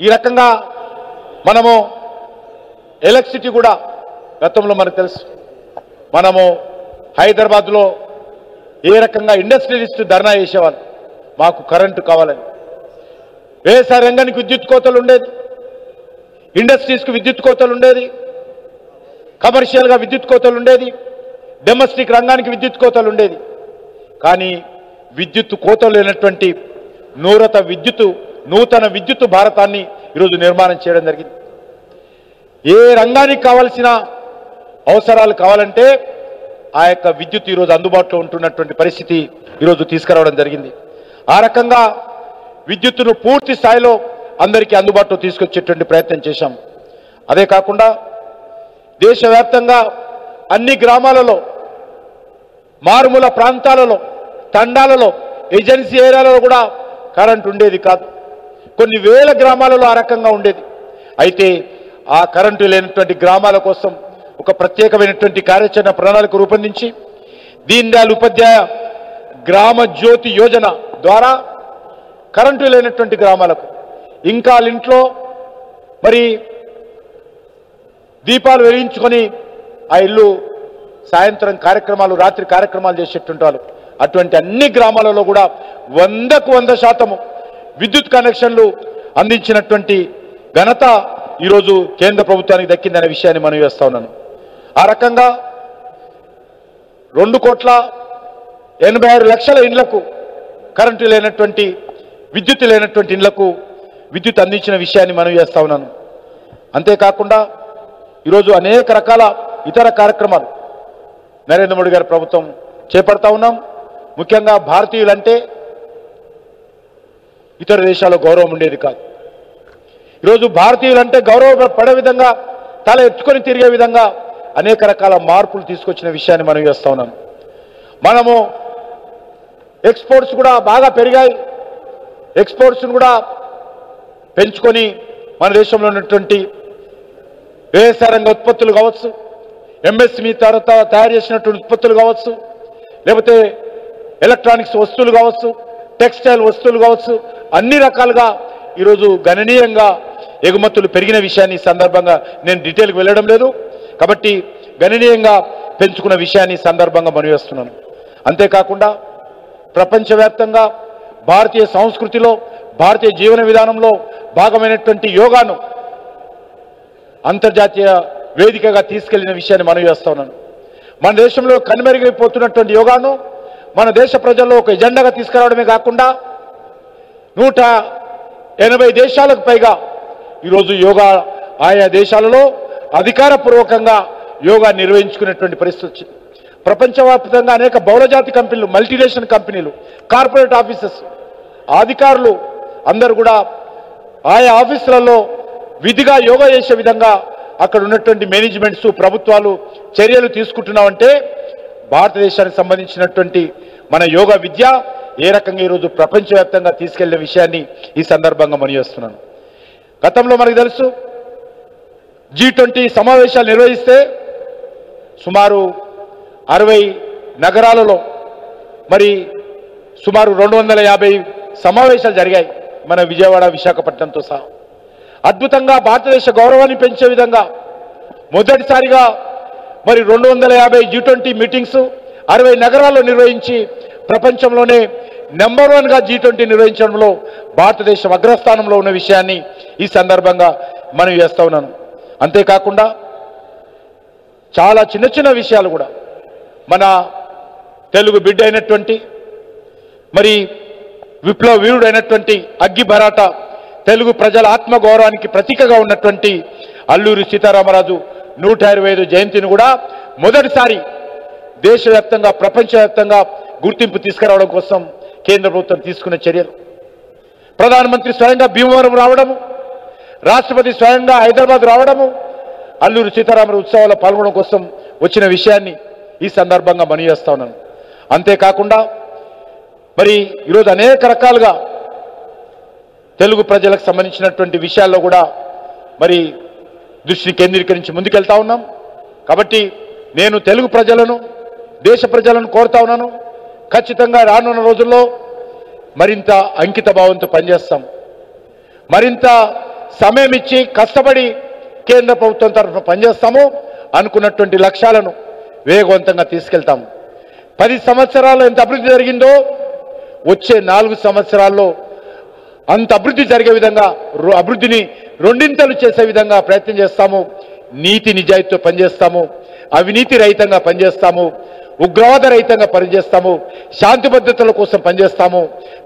ఈ రకంగా మనము ఎలక్ట్రిసిటీ కూడా గతంలో మనకు తెలుసు, మనము హైదరాబాద్లో ఏ రకంగా ఇండస్ట్రియలిస్ట్ ధర్నా చేసేవాళ్ళు, మాకు కరెంటు కావాలని. వ్యవసాయ రంగానికి విద్యుత్ కోతలు ఉండేది, ఇండస్ట్రీస్కి విద్యుత్ కోతలు ఉండేది, కమర్షియల్గా విద్యుత్ కోతలు ఉండేది, డొమెస్టిక్ రంగానికి విద్యుత్ కోతలు ఉండేది. కానీ విద్యుత్ కోతలు లేనటువంటి నూతన విద్యుత్ భారతాన్ని ఈరోజు నిర్మాణం చేయడం జరిగింది. ఏ రంగానికి కావాల్సిన అవసరాలు కావాలంటే ఆ యొక్క విద్యుత్ ఈరోజు అందుబాటులో ఉంటున్నటువంటి పరిస్థితి ఈరోజు తీసుకురావడం జరిగింది. ఆ రకంగా విద్యుత్తును పూర్తి స్థాయిలో అందరికీ అందుబాటులో తీసుకొచ్చేటువంటి ప్రయత్నం చేశాం. అదే కాకుండా దేశవ్యాప్తంగా అన్ని గ్రామాలలో, మారుమూల ప్రాంతాలలో, తండాలలో, ఏజెన్సీ ఏరియాలలో కూడా కరెంట్ ఉండేది కాదు. కొన్ని వేల గ్రామాలలో ఆ రకంగా ఉండేది. అయితే ఆ కరెంటు లేనటువంటి గ్రామాల కోసం ఒక ప్రత్యేకమైనటువంటి కార్యాచరణ ప్రణాళిక రూపొందించి దీన్ దయాళ్ ఉపాధ్యాయ గ్రామ జ్యోతి యోజన ద్వారా కరెంటు లేనటువంటి గ్రామాలకు ఇంకా ఇంట్లో మరి దీపాలు వెలిగించుకొని ఆ ఇల్లు సాయంత్రం కార్యక్రమాలు, రాత్రి కార్యక్రమాలు చేసేటువంటి వాళ్ళు, అటువంటి అన్ని గ్రామాలలో కూడా 100% విద్యుత్ కనెక్షన్లు అందించినటువంటి ఘనత ఈరోజు కేంద్ర ప్రభుత్వానికి దక్కిందనే విషయాన్ని మనం చేస్తా ఉన్నాను. ఆ రకంగా 2,86,00,000 ఇండ్లకు కరెంటు లేనటువంటి, విద్యుత్ లేనటువంటి ఇండ్లకు విద్యుత్ అందించిన విషయాన్ని మనం చేస్తా ఉన్నాను. అంతేకాకుండా ఈరోజు అనేక రకాల ఇతర కార్యక్రమాలు నరేంద్ర మోడీ గారి ప్రభుత్వం చేపడతా ఉన్నాం. ముఖ్యంగా భారతీయులంటే ఇతర దేశాల్లో గౌరవం ఉండేది కాదు. ఈరోజు భారతీయులంటే గౌరవపడే విధంగా, తల ఎత్తుకొని తిరిగే విధంగా అనేక రకాల మార్పులు తీసుకొచ్చిన విషయాన్ని మనం చేస్తా ఉన్నాం. మనము ఎక్స్పోర్ట్స్ కూడా బాగా పెరిగాయి. ఎక్స్పోర్ట్స్ను కూడా పెంచుకొని మన దేశంలో ఉన్నటువంటి వ్యవసాయ రంగ ఉత్పత్తులు కావచ్చు, ఎంఎస్ఎంఈ తర్వాత తయారు చేసినటువంటి ఉత్పత్తులు కావచ్చు, లేకపోతే ఎలక్ట్రానిక్స్ వస్తువులు కావచ్చు, టెక్స్టైల్ వస్తువులు కావచ్చు, అన్ని రకాలుగా ఈరోజు గణనీయంగా ఎగుమతులు పెరిగిన విషయాన్ని ఈ సందర్భంగా నేను డీటెయిల్కి వెళ్ళడం లేదు, కాబట్టి గణనీయంగా పెంచుకున్న విషయాన్ని ఈ సందర్భంగా మనవి చేస్తున్నాను. అంతేకాకుండా ప్రపంచవ్యాప్తంగా భారతీయ సంస్కృతిలో, భారతీయ జీవన విధానంలో భాగమైనటువంటి యోగాను అంతర్జాతీయ వేదికగా తీసుకెళ్లిన విషయాన్ని మనవి చేస్తా ఉన్నాను. మన దేశంలో కనుమరుగైపోతున్నటువంటి యోగాను మన దేశ ప్రజల్లో ఒక ఎజెండాగా తీసుకురావడమే కాకుండా 180 దేశాలకు పైగా ఈరోజు యోగా ఆయా దేశాలలో అధికారపూర్వకంగా యోగా నిర్వహించుకునేటువంటి పరిస్థితి వచ్చింది. ప్రపంచవ్యాప్తంగా అనేక బహుళజాతి కంపెనీలు, మల్టీనేషనల్ కంపెనీలు, కార్పొరేట్ ఆఫీసెస్, అధికారులు అందరూ కూడా ఆయా ఆఫీసులలో విధిగా యోగా చేసే విధంగా అక్కడ ఉన్నటువంటి మేనేజ్మెంట్స్, ప్రభుత్వాలు చర్యలు తీసుకుంటున్నామంటే భారతదేశానికి సంబంధించినటువంటి మన యోగా విద్య ఏ రకంగా ఈరోజు ప్రపంచవ్యాప్తంగా తీసుకెళ్లిన విషయాన్ని ఈ సందర్భంగా మనం చేస్తున్నాను. గతంలో మనకు తెలుసు, G20 సమావేశాలు నిర్వహిస్తే సుమారు 60 నగరాలలో మరి సుమారు 250 సమావేశాలు జరిగాయి మన విజయవాడ, విశాఖపట్నంతో సహా. అద్భుతంగా భారతదేశ గౌరవాన్ని పెంచే విధంగా మొదటిసారిగా మరి 250 G20 మీటింగ్స్ 60 నగరాల్లో నిర్వహించి ప్రపంచంలోనే నెంబర్ 1గా G20 నిర్వహించడంలో భారతదేశం అగ్రస్థానంలో ఉన్న విషయాన్ని ఈ సందర్భంగా మనం చేస్తా ఉన్నాను. అంతేకాకుండా చాలా చిన్న చిన్న విషయాలు కూడా మన తెలుగు బిడ్డ అయినటువంటి మరి విప్లవ వీరుడు అయినటువంటి అగ్గి భరాట తెలుగు ప్రజల ఆత్మగౌరవానికి ప్రతీకగా ఉన్నటువంటి అల్లూరి సీతారామరాజు 125 జయంతిని కూడా మొదటిసారి దేశవ్యాప్తంగా, ప్రపంచవ్యాప్తంగా గుర్తింపు తీసుకురావడం కోసం కేంద్ర ప్రభుత్వం తీసుకున్న చర్యలు, ప్రధానమంత్రి స్వయంగా భీమవరం రావడము, రాష్ట్రపతి స్వయంగా హైదరాబాద్ రావడము, అల్లూరి సీతారామరాజు ఉత్సవాల్లో పాల్గొనడం కోసం వచ్చిన విషయాన్ని ఈ సందర్భంగా మనవి చేస్తా ఉన్నాను. అంతేకాకుండా మరి ఈరోజు అనేక రకాలుగా తెలుగు ప్రజలకు సంబంధించినటువంటి విషయాల్లో కూడా మరి దృష్టిని కేంద్రీకరించి ముందుకెళ్తా ఉన్నాం. కాబట్టి నేను తెలుగు ప్రజలను, దేశ ప్రజలను కోరుతా ఉన్నాను, ఖచ్చితంగా రానున్న రోజుల్లో మరింత అంకిత భావంతో పనిచేస్తాం, మరింత సమయం ఇచ్చి కష్టపడి కేంద్ర ప్రభుత్వం తరఫున పనిచేస్తాము. అనుకున్నటువంటి లక్ష్యాలను వేగవంతంగా తీసుకెళ్తాము. 10 సంవత్సరాల్లో ఎంత అభివృద్ధి జరిగిందో వచ్చే 4 సంవత్సరాల్లో అంత అభివృద్ధి జరిగే విధంగా అభివృద్ధిని రెండింతలు చేసే విధంగా ప్రయత్నం చేస్తాము. నీతి నిజాయితీతో పనిచేస్తాము. అవినీతి రహితంగా పనిచేస్తాము. ఉగ్రవాద రహితంగా పనిచేస్తాము. శాంతి భద్రతల కోసం పనిచేస్తాము.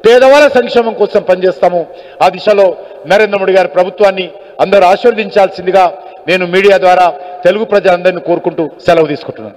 పేదవాళ్ళ సంక్షేమం కోసం పనిచేస్తాము. ఆ దిశలో నరేంద్ర మోడీ గారి ప్రభుత్వాన్ని అందరూ ఆశీర్వదించాల్సిందిగా నేను మీడియా ద్వారా తెలుగు ప్రజలందరినీ కోరుకుంటూ సెలవు తీసుకుంటున్నాను.